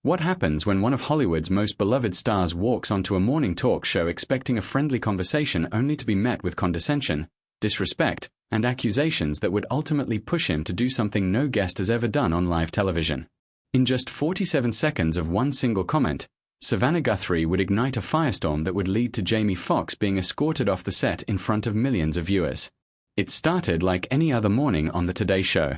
What happens when one of Hollywood's most beloved stars walks onto a morning talk show expecting a friendly conversation only to be met with condescension, disrespect, and accusations that would ultimately push him to do something no guest has ever done on live television? In just 47 seconds of one single comment, Savannah Guthrie would ignite a firestorm that would lead to Jamie Foxx being escorted off the set in front of millions of viewers. It started like any other morning on the Today Show.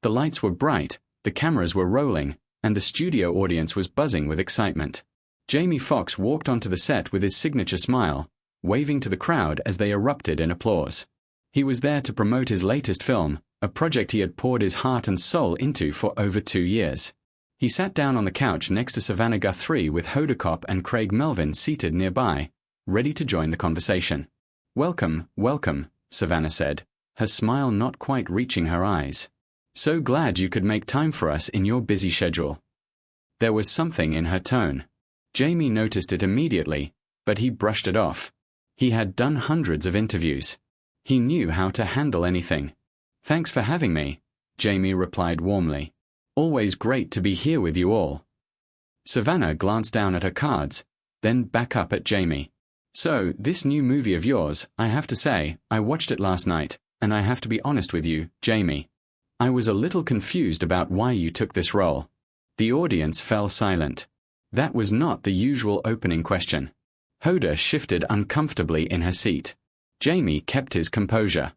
The lights were bright, the cameras were rolling, and the studio audience was buzzing with excitement. Jamie Foxx walked onto the set with his signature smile, waving to the crowd as they erupted in applause. He was there to promote his latest film, a project he had poured his heart and soul into for over 2 years. He sat down on the couch next to Savannah Guthrie with Hoda and Craig Melvin seated nearby, ready to join the conversation. "Welcome, welcome," Savannah said, her smile not quite reaching her eyes. "So glad you could make time for us in your busy schedule." There was something in her tone. Jamie noticed it immediately, but he brushed it off. He had done hundreds of interviews. He knew how to handle anything. "Thanks for having me," Jamie replied warmly. "Always great to be here with you all." Savannah glanced down at her cards, then back up at Jamie. "So, this new movie of yours, I have to say, I watched it last night, and I have to be honest with you, Jamie. I was a little confused about why you took this role." The audience fell silent. That was not the usual opening question. Hoda shifted uncomfortably in her seat. Jamie kept his composure.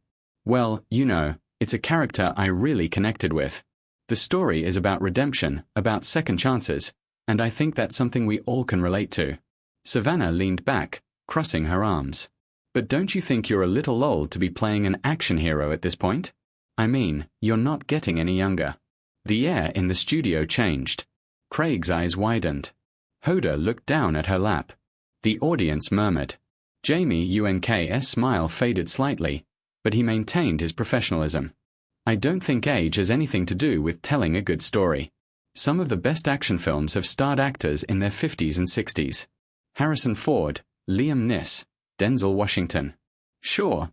"Well, you know, it's a character I really connected with. The story is about redemption, about second chances, and I think that's something we all can relate to." Savannah leaned back, crossing her arms. "But don't you think you're a little old to be playing an action hero at this point? I mean, you're not getting any younger." The air in the studio changed. Craig's eyes widened. Hoda looked down at her lap. The audience murmured. Jamie Unk's smile faded slightly, but he maintained his professionalism. "I don't think age has anything to do with telling a good story. Some of the best action films have starred actors in their 50s and 60s. Harrison Ford, Liam Neeson, Denzel Washington." Sure,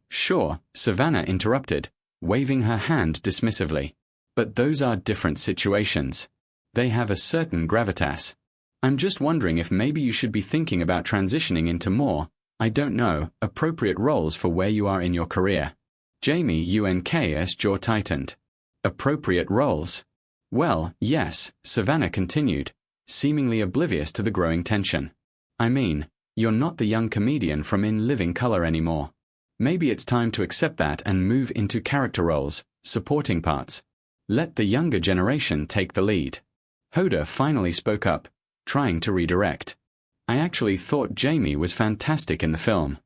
Savannah interrupted, waving her hand dismissively. "But those are different situations. They have a certain gravitas. I'm just wondering if maybe you should be thinking about transitioning into more, I don't know, appropriate roles for where you are in your career." Jamie Unk's jaw tightened. "Appropriate roles?" "Well, yes," Savannah continued, seemingly oblivious to the growing tension. "I mean, you're not the young comedian from In Living Color anymore. Maybe it's time to accept that and move into character roles, supporting parts. Let the younger generation take the lead." Hoda finally spoke up, trying to redirect. "I actually thought Jamie was fantastic in the film.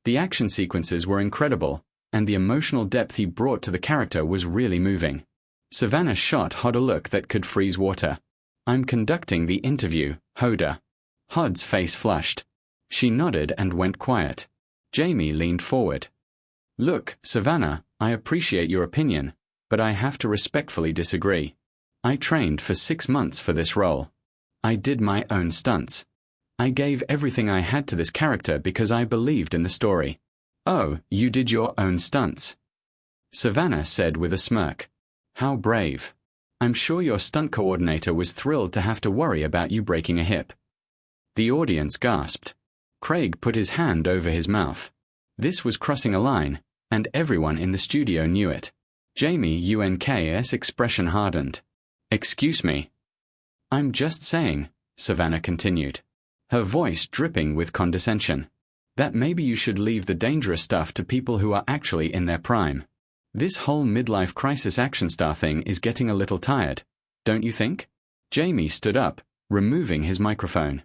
The action sequences were incredible, and the emotional depth he brought to the character was really moving." Savannah shot Hod a look that could freeze water. "I'm conducting the interview, Hoda." Hod's face flushed. She nodded and went quiet. Jamie leaned forward. "Look, Savannah, I appreciate your opinion, but I have to respectfully disagree. I trained for 6 months for this role. I did my own stunts. I gave everything I had to this character because I believed in the story." "Oh, you did your own stunts?" Savannah said with a smirk. "How brave. I'm sure your stunt coordinator was thrilled to have to worry about you breaking a hip." The audience gasped. Craig put his hand over his mouth. This was crossing a line, and everyone in the studio knew it. Jamie Unk's expression hardened. "Excuse me." "I'm just saying," Savannah continued, her voice dripping with condescension, "that maybe you should leave the dangerous stuff to people who are actually in their prime. This whole midlife crisis action star thing is getting a little tired, don't you think?" Jamie stood up, removing his microphone.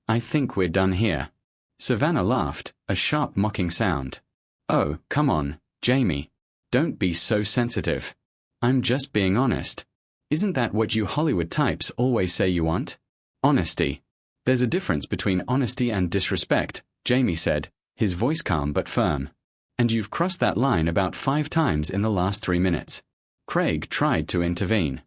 "I think we're done here." Savannah laughed, a sharp mocking sound. "Oh, come on, Jamie. Don't be so sensitive. I'm just being honest. Isn't that what you Hollywood types always say you want? Honesty." "There's a difference between honesty and disrespect," Jamie said, his voice calm but firm. "And you've crossed that line about 5 times in the last 3 minutes." Craig tried to intervene.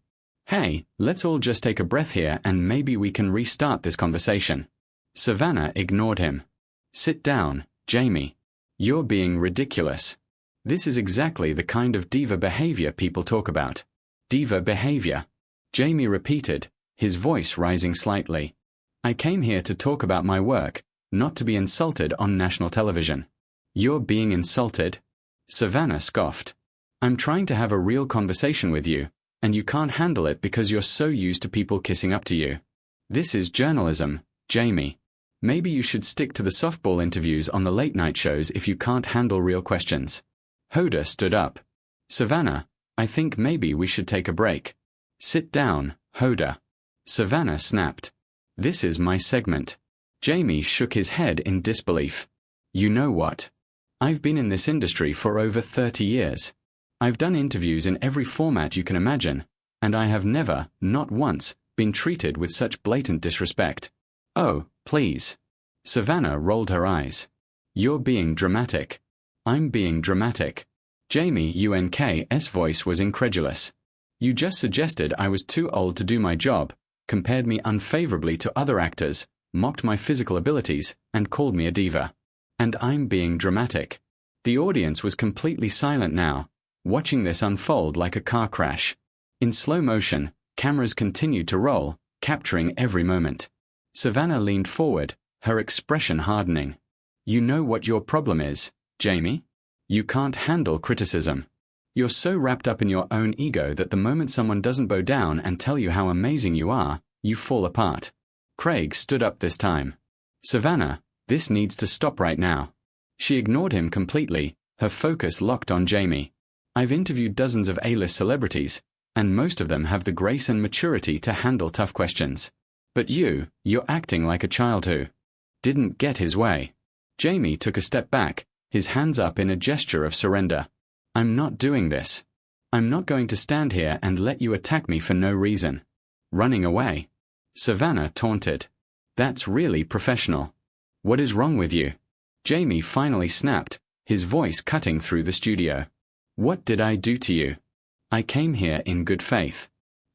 "Hey, let's all just take a breath here and maybe we can restart this conversation." Savannah ignored him. "Sit down, Jamie. You're being ridiculous. This is exactly the kind of diva behavior people talk about." "Diva behavior," Jamie repeated, his voice rising slightly. "I came here to talk about my work, not to be insulted on national television." "You're being insulted?" Savannah scoffed. "I'm trying to have a real conversation with you, and you can't handle it because you're so used to people kissing up to you. This is journalism, Jamie. Maybe you should stick to the softball interviews on the late-night shows if you can't handle real questions." Hoda stood up. "Savannah, I think maybe we should take a break." "Sit down, Hoda." Savannah snapped. "This is my segment." Jamie shook his head in disbelief. "You know what? I've been in this industry for over 30 years. I've done interviews in every format you can imagine, and I have never, not once, been treated with such blatant disrespect." "Oh, please." Savannah rolled her eyes. "You're being dramatic." "I'm being dramatic." Jamie Unk's voice was incredulous. "You just suggested I was too old to do my job, compared me unfavorably to other actors, mocked my physical abilities, and called me a diva. And I'm being dramatic." The audience was completely silent now, watching this unfold like a car crash. In slow motion, cameras continued to roll, capturing every moment. Savannah leaned forward, her expression hardening. "You know what your problem is, Jamie? You can't handle criticism. You're so wrapped up in your own ego that the moment someone doesn't bow down and tell you how amazing you are, you fall apart." Craig stood up this time. "Savannah, this needs to stop right now." She ignored him completely, her focus locked on Jamie. "I've interviewed dozens of A-list celebrities, and most of them have the grace and maturity to handle tough questions. But you're acting like a child who didn't get his way." Jamie took a step back, his hands up in a gesture of surrender. "I'm not doing this. I'm not going to stand here and let you attack me for no reason." "Running away?" Savannah taunted. "That's really professional. What is wrong with you?" Jamie finally snapped, his voice cutting through the studio. "What did I do to you? I came here in good faith.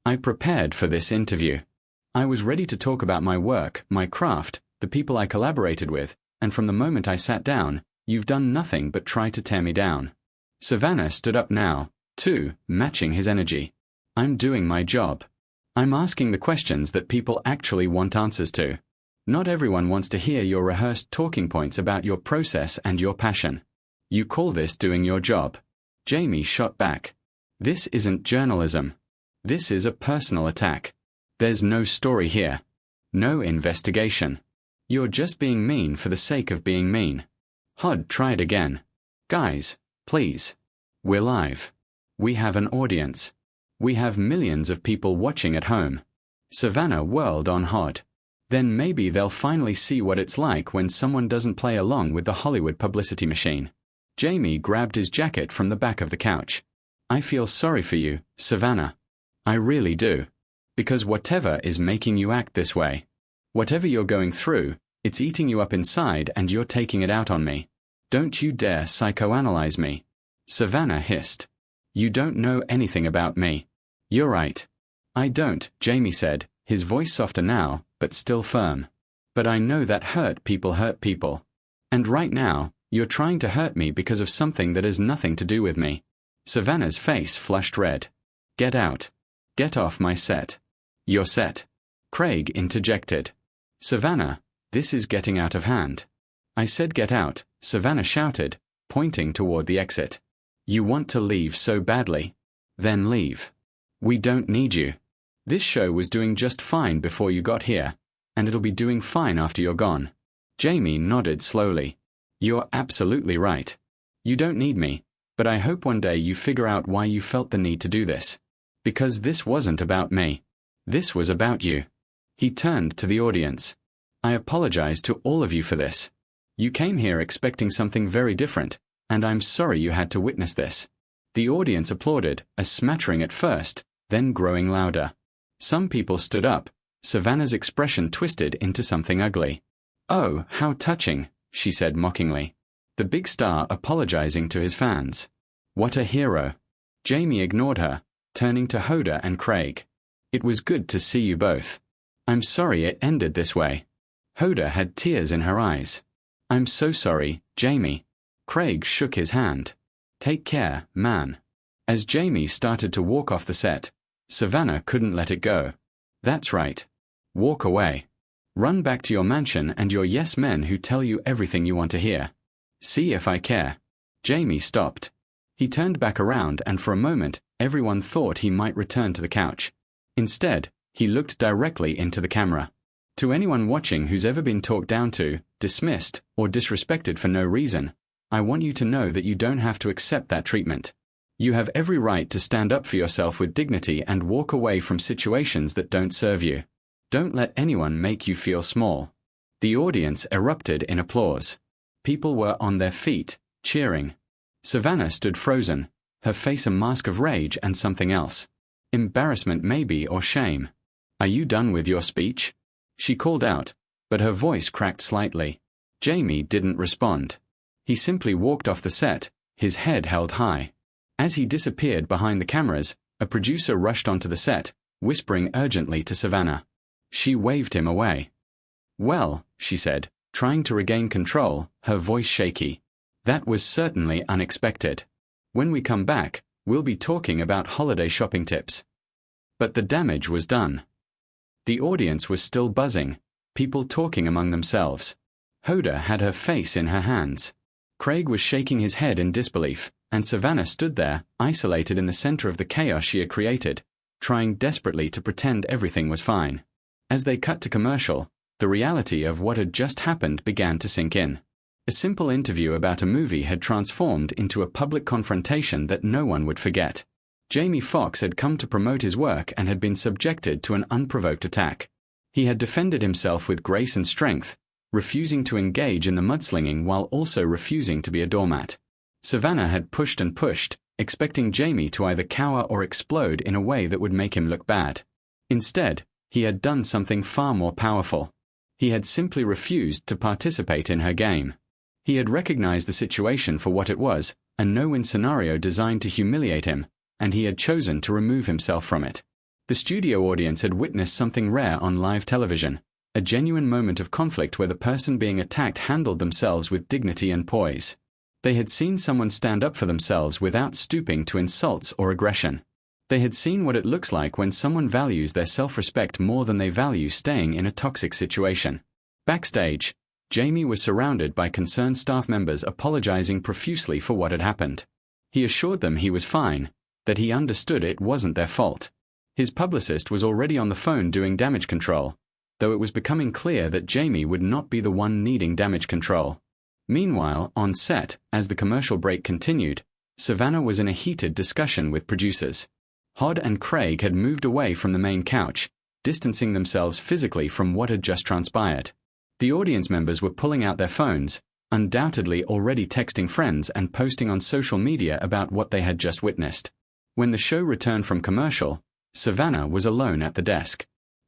I prepared for this interview. I was ready to talk about my work, my craft, the people I collaborated with, and from the moment I sat down, you've done nothing but try to tear me down." Savannah stood up now, too, matching his energy. "I'm doing my job. I'm asking the questions that people actually want answers to. Not everyone wants to hear your rehearsed talking points about your process and your passion. You call this doing your job?" Jamie shot back. "This isn't journalism. This is a personal attack. There's no story here. No investigation. You're just being mean for the sake of being mean." Hod tried again. "Guys, please. We're live. We have an audience. We have millions of people watching at home." Savannah whirled on Hod. "Then maybe they'll finally see what it's like when someone doesn't play along with the Hollywood publicity machine." Jamie grabbed his jacket from the back of the couch. "I feel sorry for you, Savannah. I really do. Because whatever is making you act this way, whatever you're going through, it's eating you up inside and you're taking it out on me. Don't you dare psychoanalyze me." Savannah hissed. "You don't know anything about me." "You're right. I don't," Jamie said, his voice softer now, but still firm. "But I know that hurt people. And right now, you're trying to hurt me because of something that has nothing to do with me." Savannah's face flushed red. "Get out. Get off my set." "Your set." Craig interjected. "Savannah, this is getting out of hand." "I said get out," Savannah shouted, pointing toward the exit. "You want to leave so badly? Then leave. We don't need you. This show was doing just fine before you got here, and it'll be doing fine after you're gone." Jamie nodded slowly. "You're absolutely right. You don't need me, but I hope one day you figure out why you felt the need to do this. Because this wasn't about me. This was about you." He turned to the audience. "I apologize to all of you for this. You came here expecting something very different, and I'm sorry you had to witness this." The audience applauded, a smattering at first, then growing louder. Some people stood up. Savannah's expression twisted into something ugly. "Oh, how touching," she said mockingly. The big star apologizing to his fans. What a hero. Jamie ignored her, turning to Hoda and Craig. "It was good to see you both. I'm sorry it ended this way." Hoda had tears in her eyes. "I'm so sorry, Jamie." Craig shook his hand. "Take care, man." As Jamie started to walk off the set, Savannah couldn't let it go. That's right. Walk away. Run back to your mansion and your yes men who tell you everything you want to hear. See if I care. Jamie stopped. He turned back around and for a moment, everyone thought he might return to the couch. Instead, he looked directly into the camera. To anyone watching who's ever been talked down to, dismissed, or disrespected for no reason, I want you to know that you don't have to accept that treatment. You have every right to stand up for yourself with dignity and walk away from situations that don't serve you. Don't let anyone make you feel small. The audience erupted in applause. People were on their feet, cheering. Savannah stood frozen, her face a mask of rage and something else. Embarrassment maybe, or shame. Are you done with your speech? She called out, but her voice cracked slightly. Jamie didn't respond. He simply walked off the set, his head held high. As he disappeared behind the cameras, a producer rushed onto the set, whispering urgently to Savannah. She waved him away. Well, she said, trying to regain control, her voice shaky. That was certainly unexpected. When we come back, we'll be talking about holiday shopping tips. But the damage was done. The audience was still buzzing, people talking among themselves. Hoda had her face in her hands. Craig was shaking his head in disbelief, and Savannah stood there, isolated in the center of the chaos she had created, trying desperately to pretend everything was fine. As they cut to commercial, the reality of what had just happened began to sink in. A simple interview about a movie had transformed into a public confrontation that no one would forget. Jamie Foxx had come to promote his work and had been subjected to an unprovoked attack. He had defended himself with grace and strength, refusing to engage in the mudslinging while also refusing to be a doormat. Savannah had pushed and pushed, expecting Jamie to either cower or explode in a way that would make him look bad. Instead, he had done something far more powerful. He had simply refused to participate in her game. He had recognized the situation for what it was, a no-win scenario designed to humiliate him, and he had chosen to remove himself from it. The studio audience had witnessed something rare on live television, a genuine moment of conflict where the person being attacked handled themselves with dignity and poise. They had seen someone stand up for themselves without stooping to insults or aggression. They had seen what it looks like when someone values their self-respect more than they value staying in a toxic situation. Backstage, Jamie was surrounded by concerned staff members apologizing profusely for what had happened. He assured them he was fine, that he understood it wasn't their fault. His publicist was already on the phone doing damage control, though it was becoming clear that Jamie would not be the one needing damage control. Meanwhile, on set, as the commercial break continued, Savannah was in a heated discussion with producers. Hod and Craig had moved away from the main couch, distancing themselves physically from what had just transpired. The audience members were pulling out their phones, undoubtedly already texting friends and posting on social media about what they had just witnessed. When the show returned from commercial, Savannah was alone at the desk.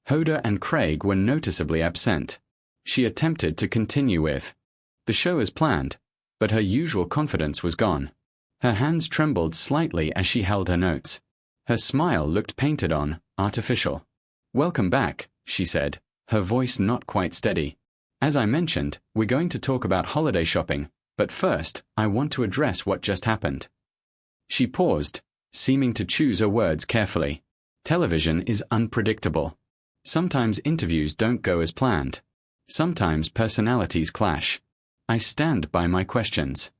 Hoda and Craig were noticeably absent. She attempted to continue with the show as planned, but her usual confidence was gone. Her hands trembled slightly as she held her notes. Her smile looked painted on, artificial. "Welcome back," she said, her voice not quite steady. "As I mentioned, we're going to talk about holiday shopping, but first, I want to address what just happened." She paused, seeming to choose her words carefully. Television is unpredictable. Sometimes interviews don't go as planned. Sometimes personalities clash. I stand by my questions.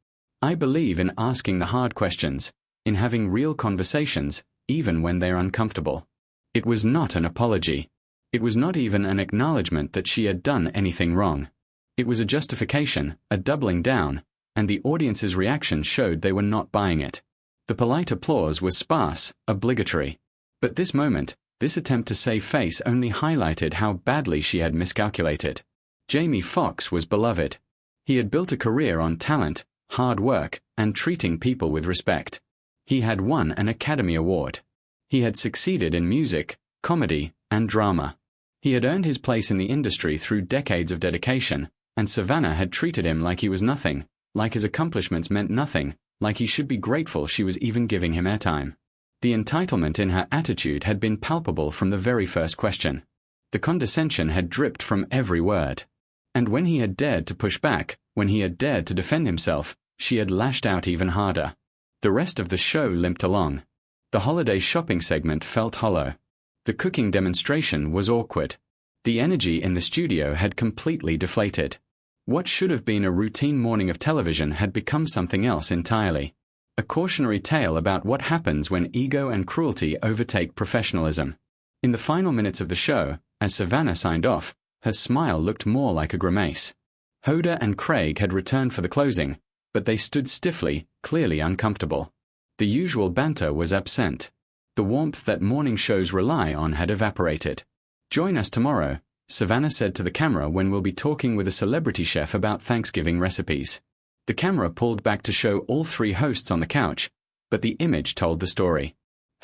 I believe in asking the hard questions, in having real conversations, even when they're uncomfortable. It was not an apology. It was not even an acknowledgement that she had done anything wrong. It was a justification, a doubling down, and the audience's reaction showed they were not buying it. The polite applause was sparse, obligatory. But this moment, this attempt to save face only highlighted how badly she had miscalculated. Jamie Foxx was beloved. He had built a career on talent, hard work, and treating people with respect. He had won an Academy Award. He had succeeded in music, comedy, and drama. He had earned his place in the industry through decades of dedication, and Savannah had treated him like he was nothing, like his accomplishments meant nothing, like he should be grateful she was even giving him airtime. The entitlement in her attitude had been palpable from the very first question. The condescension had dripped from every word. And when he had dared to push back, when he had dared to defend himself, she had lashed out even harder. The rest of the show limped along. The holiday shopping segment felt hollow. The cooking demonstration was awkward. The energy in the studio had completely deflated. What should have been a routine morning of television had become something else entirely. A cautionary tale about what happens when ego and cruelty overtake professionalism. In the final minutes of the show, as Savannah signed off, her smile looked more like a grimace. Hoda and Craig had returned for the closing, but they stood stiffly, clearly uncomfortable. The usual banter was absent. The warmth that morning shows rely on had evaporated. "Join us tomorrow," Savannah said to the camera, "when we'll be talking with a celebrity chef about Thanksgiving recipes." The camera pulled back to show all three hosts on the couch, but the image told the story.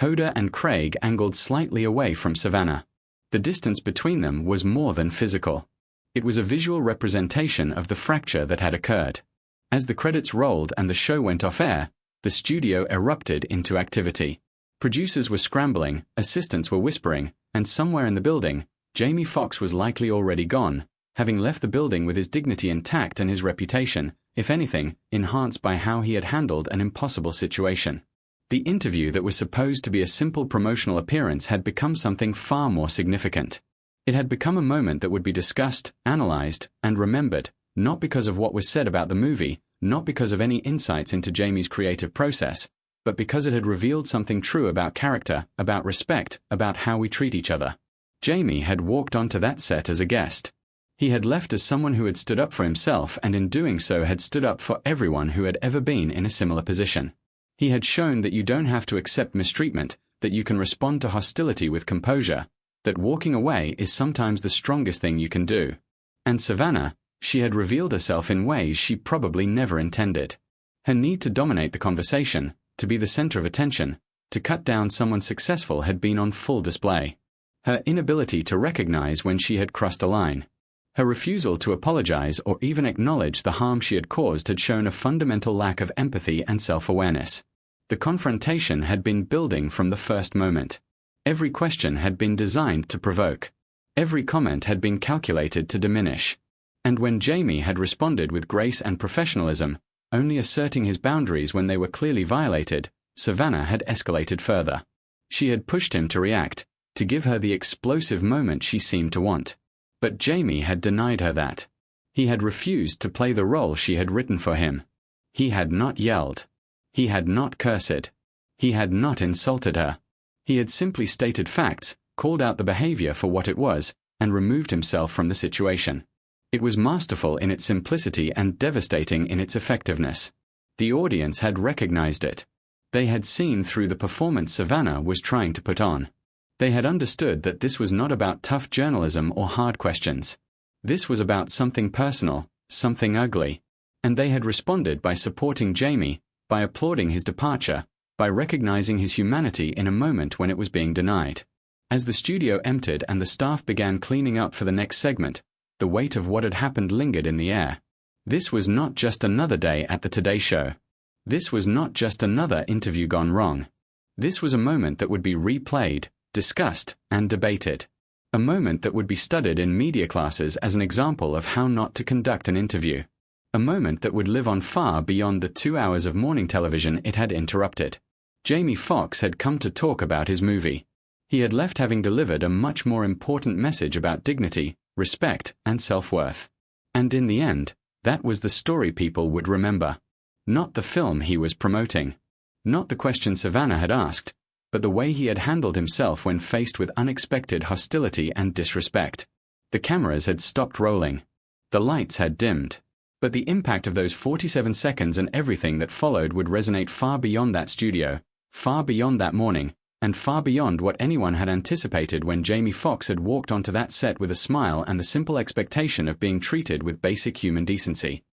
Hoda and Craig angled slightly away from Savannah. The distance between them was more than physical. It was a visual representation of the fracture that had occurred. As the credits rolled and the show went off air, the studio erupted into activity. Producers were scrambling, assistants were whispering, and somewhere in the building, Jamie Foxx was likely already gone, having left the building with his dignity intact and his reputation, if anything, enhanced by how he had handled an impossible situation. The interview that was supposed to be a simple promotional appearance had become something far more significant. It had become a moment that would be discussed, analyzed, and remembered, not because of what was said about the movie, not because of any insights into Jamie's creative process, but because it had revealed something true about character, about respect, about how we treat each other. Jamie had walked onto that set as a guest. He had left as someone who had stood up for himself, and in doing so had stood up for everyone who had ever been in a similar position. He had shown that you don't have to accept mistreatment, that you can respond to hostility with composure, that walking away is sometimes the strongest thing you can do. And Savannah, she had revealed herself in ways she probably never intended. Her need to dominate the conversation, to be the center of attention, to cut down someone successful had been on full display. Her inability to recognize when she had crossed a line. Her refusal to apologize or even acknowledge the harm she had caused had shown a fundamental lack of empathy and self-awareness. The confrontation had been building from the first moment. Every question had been designed to provoke. Every comment had been calculated to diminish. And when Jamie had responded with grace and professionalism, only asserting his boundaries when they were clearly violated, Savannah had escalated further. She had pushed him to react, to give her the explosive moment she seemed to want. But Jamie had denied her that. He had refused to play the role she had written for him. He had not yelled. He had not cursed. He had not insulted her. He had simply stated facts, called out the behavior for what it was, and removed himself from the situation. It was masterful in its simplicity and devastating in its effectiveness. The audience had recognized it. They had seen through the performance Savannah was trying to put on. They had understood that this was not about tough journalism or hard questions. This was about something personal, something ugly. And they had responded by supporting Jamie, by applauding his departure, by recognizing his humanity in a moment when it was being denied. As the studio emptied and the staff began cleaning up for the next segment, the weight of what had happened lingered in the air. This was not just another day at the Today Show. This was not just another interview gone wrong. This was a moment that would be replayed, discussed, and debated. A moment that would be studied in media classes as an example of how not to conduct an interview. A moment that would live on far beyond the 2 hours of morning television it had interrupted. Jamie Foxx had come to talk about his movie. He had left having delivered a much more important message about dignity, respect, and self-worth. And in the end, that was the story people would remember. Not the film he was promoting. Not the question Savannah had asked, but the way he had handled himself when faced with unexpected hostility and disrespect. The cameras had stopped rolling. The lights had dimmed. But the impact of those 47 seconds and everything that followed would resonate far beyond that studio, far beyond that morning, and far beyond what anyone had anticipated when Jamie Foxx had walked onto that set with a smile and the simple expectation of being treated with basic human decency.